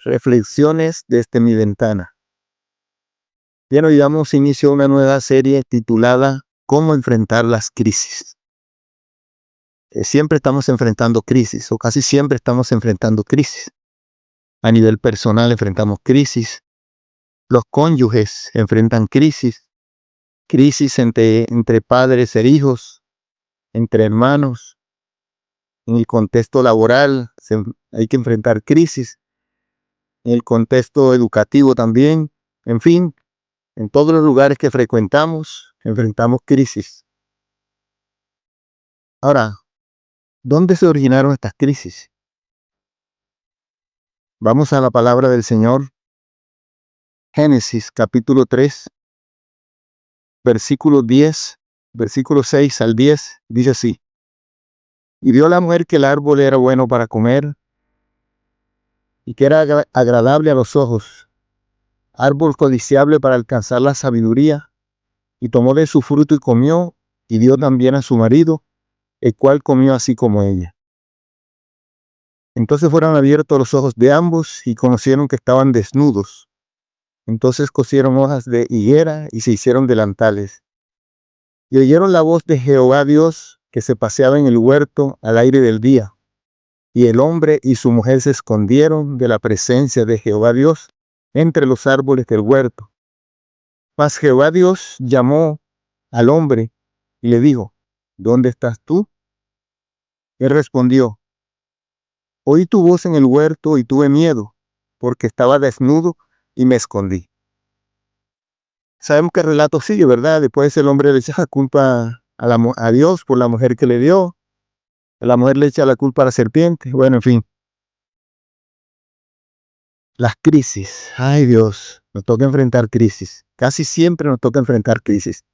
Reflexiones desde mi ventana. Bien, hoy damos inicio a una nueva serie titulada ¿Cómo enfrentar las crisis? Siempre estamos enfrentando crisis, o casi siempre estamos enfrentando crisis. A nivel personal enfrentamos crisis. Los cónyuges enfrentan crisis. Crisis entre padres e hijos, entre hermanos. En el contexto laboral hay que enfrentar crisis. En el contexto educativo también. En fin, en todos los lugares que frecuentamos, enfrentamos crisis. Ahora, ¿dónde se originaron estas crisis? Vamos a la palabra del Señor. Génesis capítulo 3, versículo 6 al 10, dice así. Y vio la mujer que el árbol era bueno para comer y que era agradable a los ojos, árbol codiciable para alcanzar la sabiduría, y tomó de su fruto y comió, y dio también a su marido, el cual comió así como ella. Entonces fueron abiertos los ojos de ambos y conocieron que estaban desnudos. Entonces cosieron hojas de higuera y se hicieron delantales. Y oyeron la voz de Jehová Dios que se paseaba en el huerto al aire del día. Y el hombre y su mujer se escondieron de la presencia de Jehová Dios entre los árboles del huerto. Mas Jehová Dios llamó al hombre y le dijo, ¿dónde estás tú? Él respondió, oí tu voz en el huerto y tuve miedo, porque estaba desnudo y me escondí. Sabemos que el relato sigue, ¿verdad? Después el hombre le echa la culpa a Dios por la mujer que le dio. La mujer le echa la culpa a la serpiente. Bueno, en fin. Las crisis. Ay, Dios, nos toca enfrentar crisis. Casi siempre nos toca enfrentar crisis.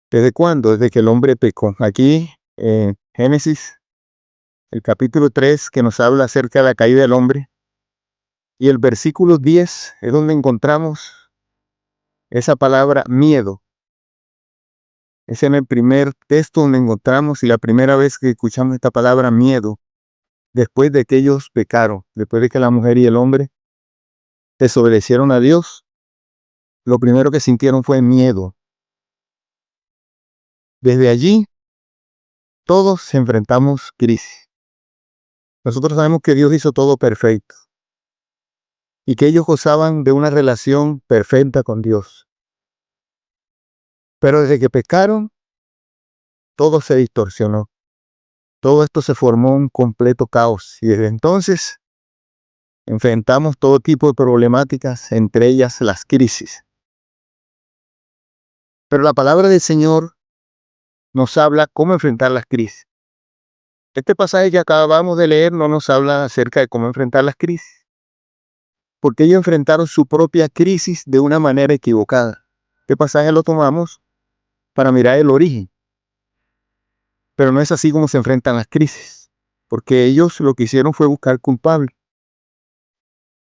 ¿Desde cuándo? Desde que el hombre pecó. Aquí, en Génesis, el capítulo 3, que nos habla acerca de la caída del hombre. Y el versículo 10 es donde encontramos esa palabra miedo. Es en el primer texto donde encontramos y la primera vez que escuchamos esta palabra miedo, después de que ellos pecaron, después de que la mujer y el hombre desobedecieron a Dios, lo primero que sintieron fue miedo. Desde allí, todos enfrentamos crisis. Nosotros sabemos que Dios hizo todo perfecto y que ellos gozaban de una relación perfecta con Dios. Pero desde que pecaron, todo se distorsionó. Todo esto se formó un completo caos y desde entonces enfrentamos todo tipo de problemáticas, entre ellas las crisis. Pero la palabra del Señor nos habla cómo enfrentar las crisis. Este pasaje que acabamos de leer no nos habla acerca de cómo enfrentar las crisis, porque ellos enfrentaron su propia crisis de una manera equivocada. Este pasaje lo tomamos para mirar el origen, pero no es así como se enfrentan las crisis, porque ellos lo que hicieron fue buscar culpable.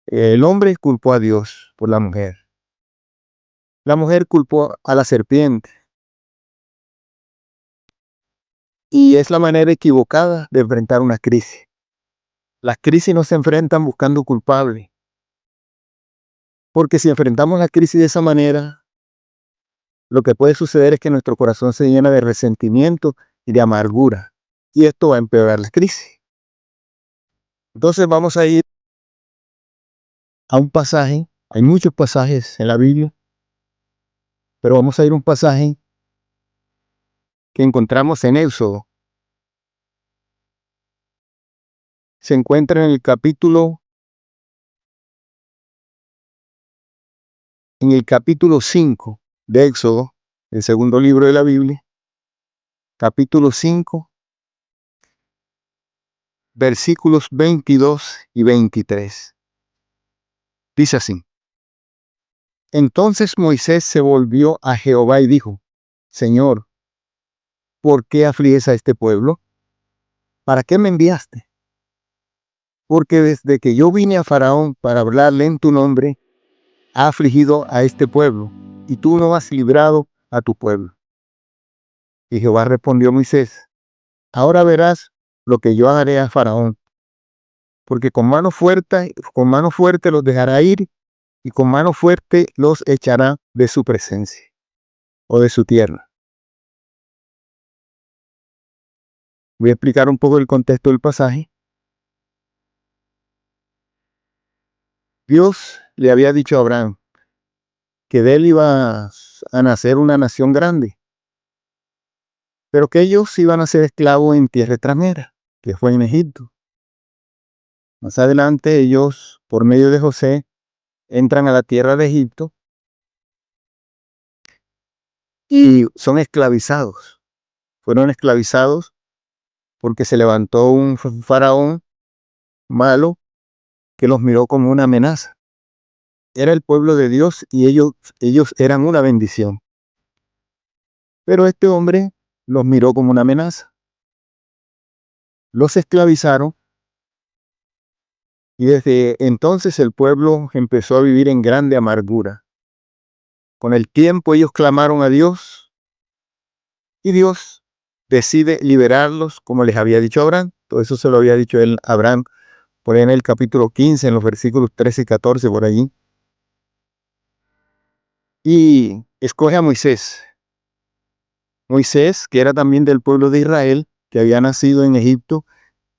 El hombre culpó a Dios por la mujer. La mujer culpó a la serpiente. Y es la manera equivocada de enfrentar una crisis. Las crisis no se enfrentan buscando culpable. Porque si enfrentamos la crisis de esa manera, lo que puede suceder es que nuestro corazón se llena de resentimiento y de amargura. Y esto va a empeorar la crisis. Entonces vamos a ir a un pasaje. Hay muchos pasajes en la Biblia. Pero vamos a ir a un pasaje que encontramos en Éxodo. Se encuentra en el capítulo 5 de Éxodo, el segundo libro de la Biblia, capítulo 5, versículos 22 y 23. Dice así. Entonces Moisés se volvió a Jehová y dijo, Señor, ¿por qué afliges a este pueblo? ¿Para qué me enviaste? Porque desde que yo vine a Faraón para hablarle en tu nombre, ha afligido a este pueblo, y tú no has librado a tu pueblo. Y Jehová respondió a Moisés, ahora verás lo que yo haré a Faraón, porque con mano fuerte los dejará ir y con mano fuerte los echará de su presencia o de su tierra. Voy a explicar un poco el contexto del pasaje. Dios le había dicho a Abraham que de él iba a nacer una nación grande, pero que ellos iban a ser esclavos en tierra extranjera, que fue en Egipto. Más adelante ellos, por medio de José, entran a la tierra de Egipto y son esclavizados. Fueron esclavizados porque se levantó un faraón malo que los miró como una amenaza. Era el pueblo de Dios y ellos eran una bendición. Pero este hombre los miró como una amenaza. Los esclavizaron y desde entonces el pueblo empezó a vivir en grande amargura. Con el tiempo ellos clamaron a Dios y Dios decide liberarlos, como les había dicho a Abraham. Todo eso se lo había dicho él a Abraham por ahí en el capítulo 15, en los versículos 13 y 14, por allí. Y escoge a Moisés. Moisés, que era también del pueblo de Israel, que había nacido en Egipto,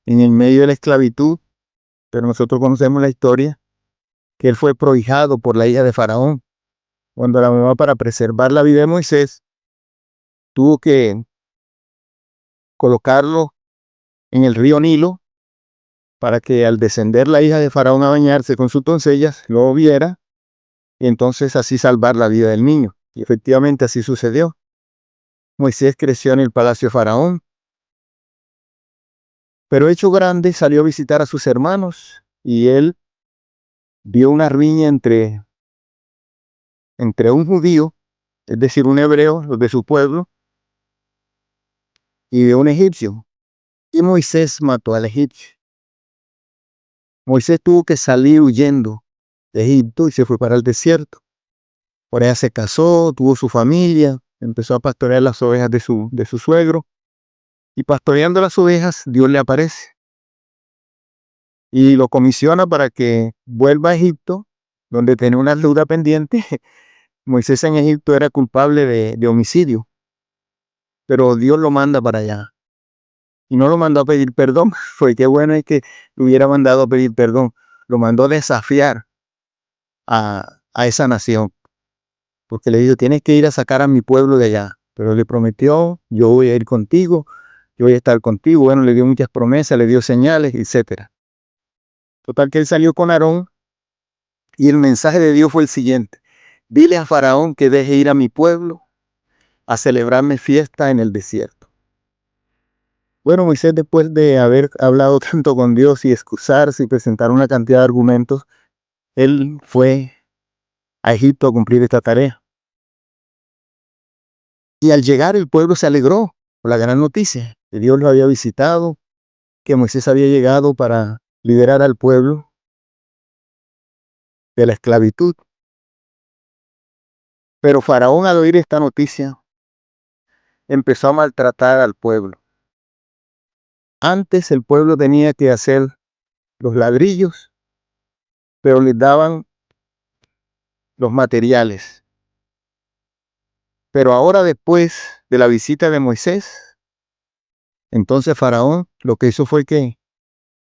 en el medio de la esclavitud, pero nosotros conocemos la historia, que él fue prohijado por la hija de Faraón. Cuando la mamá, para preservar la vida de Moisés, tuvo que colocarlo en el río Nilo para que al descender la hija de Faraón a bañarse con sus doncellas, lo viera y entonces así salvar la vida del niño. Y efectivamente así sucedió. Moisés creció en el palacio de Faraón, pero hecho grande salió a visitar a sus hermanos y él vio una riña entre un judío, es decir, un hebreo, los de su pueblo, y de un egipcio. Y Moisés mató al egipcio. Moisés tuvo que salir huyendo de Egipto y se fue para el desierto. Por allá se casó, tuvo su familia, empezó a pastorear las ovejas de su suegro. Y pastoreando las ovejas, Dios le aparece y lo comisiona para que vuelva a Egipto, donde tenía una deuda pendiente. Moisés en Egipto era culpable de homicidio, pero Dios lo manda para allá. Y no lo mandó a pedir perdón, fue qué bueno es que lo hubiera mandado a pedir perdón. Lo mandó a desafiar a esa nación, porque le dijo, tienes que ir a sacar a mi pueblo de allá. Pero le prometió, yo voy a ir contigo, yo voy a estar contigo. Bueno, le dio muchas promesas, le dio señales, etc. Total que él salió con Aarón y el mensaje de Dios fue el siguiente. Dile a Faraón que deje ir a mi pueblo a celebrarme fiesta en el desierto. Bueno, Moisés, después de haber hablado tanto con Dios y excusarse y presentar una cantidad de argumentos, él fue a Egipto a cumplir esta tarea. Y al llegar el pueblo se alegró por la gran noticia, que Dios lo había visitado, que Moisés había llegado para liberar al pueblo de la esclavitud. Pero Faraón, al oír esta noticia, empezó a maltratar al pueblo. Antes el pueblo tenía que hacer los ladrillos, pero les daban los materiales. Pero ahora, después de la visita de Moisés, entonces Faraón lo que hizo fue que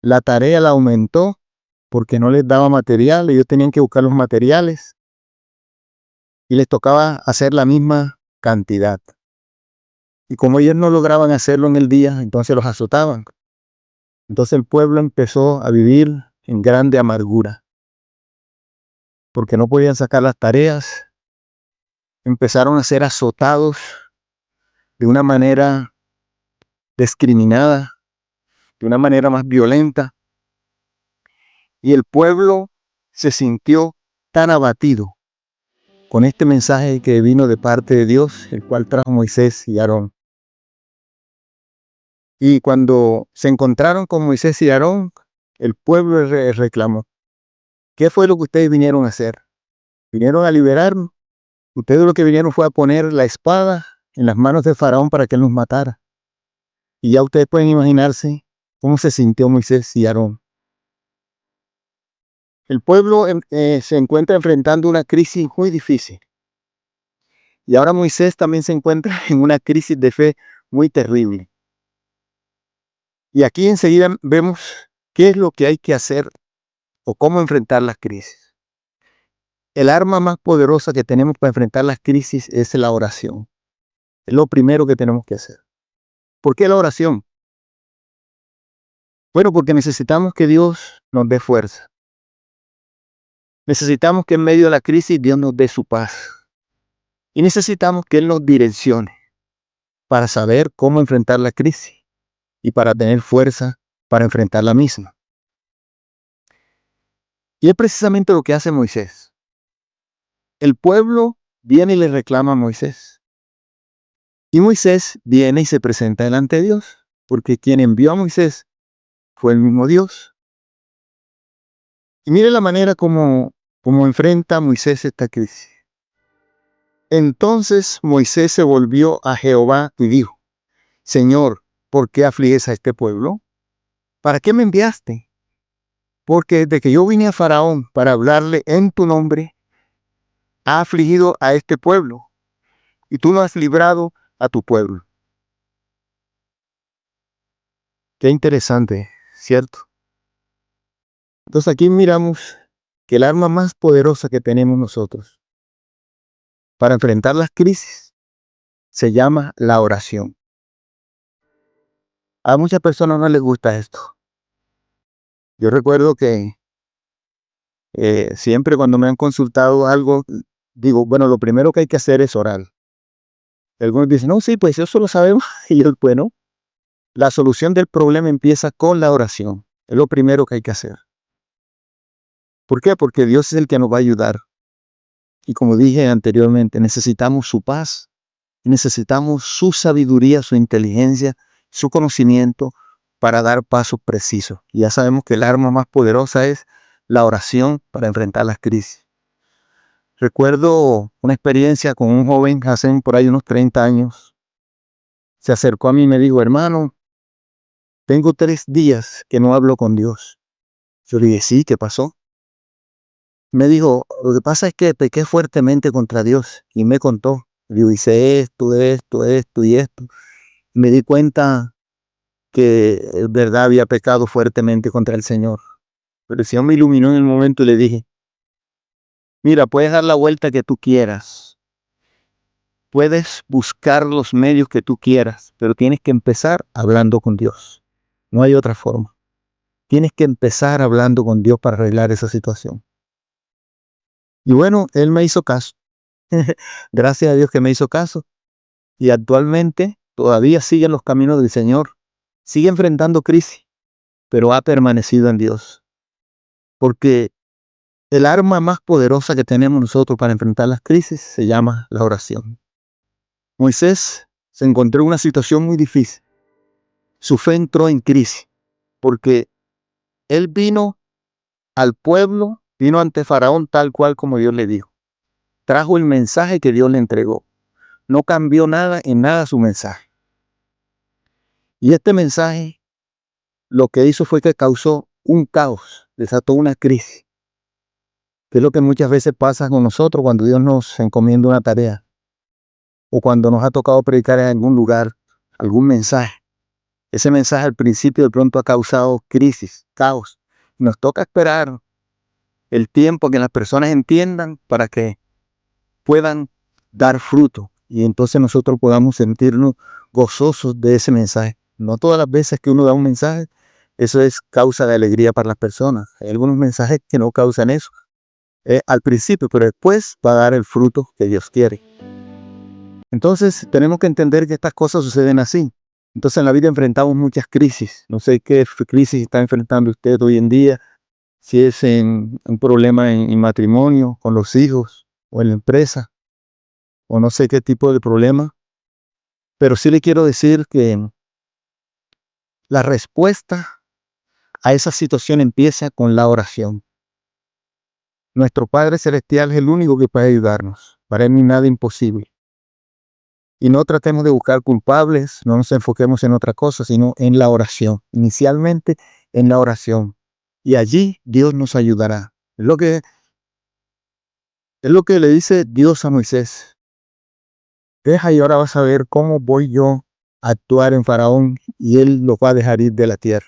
la tarea la aumentó porque no les daba material, ellos tenían que buscar los materiales y les tocaba hacer la misma cantidad. Y como ellos no lograban hacerlo en el día, entonces los azotaban. Entonces el pueblo empezó a vivir en grande amargura, porque no podían sacar las tareas. Empezaron a ser azotados de una manera discriminada, de una manera más violenta. Y el pueblo se sintió tan abatido con este mensaje que vino de parte de Dios, el cual trajo Moisés y Aarón. Y cuando se encontraron con Moisés y Aarón, el pueblo reclamó, ¿qué fue lo que ustedes vinieron a hacer? ¿Vinieron a liberarnos? Ustedes lo que vinieron fue a poner la espada en las manos de Faraón para que él nos matara. Y ya ustedes pueden imaginarse cómo se sintió Moisés y Aarón. El pueblo se encuentra enfrentando una crisis muy difícil. Y ahora Moisés también se encuentra en una crisis de fe muy terrible. Y aquí enseguida vemos qué es lo que hay que hacer o cómo enfrentar las crisis. El arma más poderosa que tenemos para enfrentar las crisis es la oración. Es lo primero que tenemos que hacer. ¿Por qué la oración? Bueno, porque necesitamos que Dios nos dé fuerza. Necesitamos que en medio de la crisis Dios nos dé su paz. Y necesitamos que Él nos direccione para saber cómo enfrentar la crisis y para tener fuerza para enfrentar la misma. Y es precisamente lo que hace Moisés. El pueblo viene y le reclama a Moisés. Y Moisés viene y se presenta delante de Dios, porque quien envió a Moisés fue el mismo Dios. Y mire la manera como enfrenta Moisés esta crisis. Entonces Moisés se volvió a Jehová y dijo: Señor, ¿por qué afliges a este pueblo? ¿Para qué me enviaste? Porque desde que yo vine a Faraón para hablarle en tu nombre, ha afligido a este pueblo, y tú no has librado a tu pueblo. Qué interesante, ¿cierto? Entonces aquí miramos que el arma más poderosa que tenemos nosotros para enfrentar las crisis se llama la oración. A muchas personas no les gusta esto. Yo recuerdo que siempre cuando me han consultado algo, digo, bueno, lo primero que hay que hacer es orar. Algunos dicen, no, sí, pues eso lo sabemos. Y yo, bueno, la solución del problema empieza con la oración. Es lo primero que hay que hacer. ¿Por qué? Porque Dios es el que nos va a ayudar. Y como dije anteriormente, necesitamos su paz, necesitamos su sabiduría, su inteligencia, su conocimiento para dar pasos precisos. Y ya sabemos que el arma más poderosa es la oración para enfrentar las crisis. Recuerdo una experiencia con un joven hace por ahí unos 30 años. Se acercó a mí y me dijo, hermano, tengo 3 días que no hablo con Dios. Yo le dije, sí, ¿qué pasó? Me dijo, lo que pasa es que pequé fuertemente contra Dios. Y me contó. Yo hice esto y esto. Me di cuenta que en verdad había pecado fuertemente contra el Señor. Pero el Señor me iluminó en el momento y le dije, mira, puedes dar la vuelta que tú quieras. Puedes buscar los medios que tú quieras, pero tienes que empezar hablando con Dios. No hay otra forma. Tienes que empezar hablando con Dios para arreglar esa situación. Y bueno, él me hizo caso. Gracias a Dios que me hizo caso. Y actualmente todavía sigue en los caminos del Señor. Sigue enfrentando crisis, pero ha permanecido en Dios. Porque el arma más poderosa que tenemos nosotros para enfrentar las crisis se llama la oración. Moisés se encontró en una situación muy difícil. Su fe entró en crisis porque él vino al pueblo, vino ante Faraón tal cual como Dios le dijo. Trajo el mensaje que Dios le entregó. No cambió nada en nada su mensaje. Y este mensaje lo que hizo fue que causó un caos, desató una crisis. Que es lo que muchas veces pasa con nosotros cuando Dios nos encomienda una tarea. O cuando nos ha tocado predicar en algún lugar, algún mensaje. Ese mensaje al principio de pronto ha causado crisis, caos. Nos toca esperar el tiempo que las personas entiendan para que puedan dar fruto. Y entonces nosotros podamos sentirnos gozosos de ese mensaje. No todas las veces que uno da un mensaje, eso es causa de alegría para las personas. Hay algunos mensajes que no causan eso al principio, pero después va a dar el fruto que Dios quiere. Entonces tenemos que entender que estas cosas suceden así. Entonces en la vida enfrentamos muchas crisis. No sé qué crisis está enfrentando usted hoy en día. Si es en un problema en matrimonio, con los hijos, o en la empresa, o no sé qué tipo de problema. Pero sí le quiero decir que la respuesta a esa situación empieza con la oración. Nuestro Padre Celestial es el único que puede ayudarnos. Para Él no hay nada imposible. Y no tratemos de buscar culpables, no nos enfoquemos en otra cosa, sino en la oración. Inicialmente en la oración. Y allí Dios nos ayudará. Es lo que, es lo que le dice Dios a Moisés. Deja y ahora vas a ver cómo voy yo a actuar en Faraón y él lo va a dejar ir de la tierra.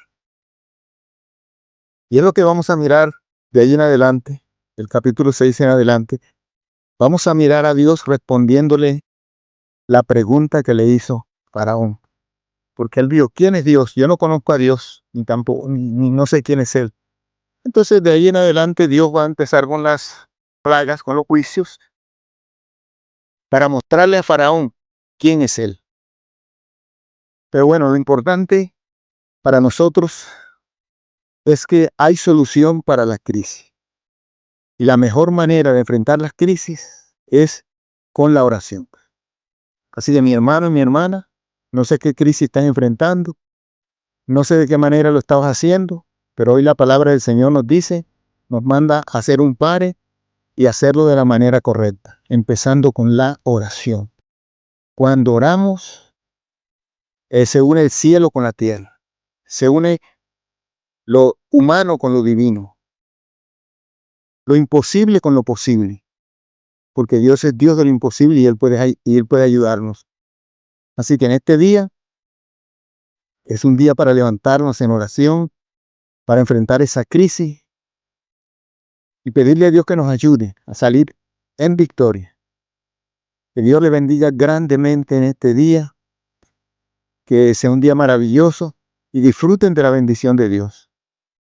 Y es lo que vamos a mirar de ahí en adelante, el capítulo 6 en adelante. Vamos a mirar a Dios respondiéndole la pregunta que le hizo Faraón. Porque él dijo, ¿quién es Dios? Yo no conozco a Dios, ni tampoco, ni no sé quién es Él. Entonces de ahí en adelante Dios va a empezar con las plagas, con los juicios, para mostrarle a Faraón quién es Él. Pero bueno, lo importante para nosotros es que hay solución para la crisis. Y la mejor manera de enfrentar las crisis es con la oración. Así que mi hermano y mi hermana, no sé qué crisis estás enfrentando, no sé de qué manera lo estabas haciendo, pero hoy la palabra del Señor nos dice, nos manda a hacer un pare y hacerlo de la manera correcta, empezando con la oración. Cuando oramos, se une el cielo con la tierra, se une lo humano con lo divino, lo imposible con lo posible, porque Dios es Dios de lo imposible y Él puede ayudarnos. Así que en este día es un día para levantarnos en oración, para enfrentar esa crisis y pedirle a Dios que nos ayude a salir en victoria. Que Dios le bendiga grandemente en este día, que sea un día maravilloso y disfruten de la bendición de Dios.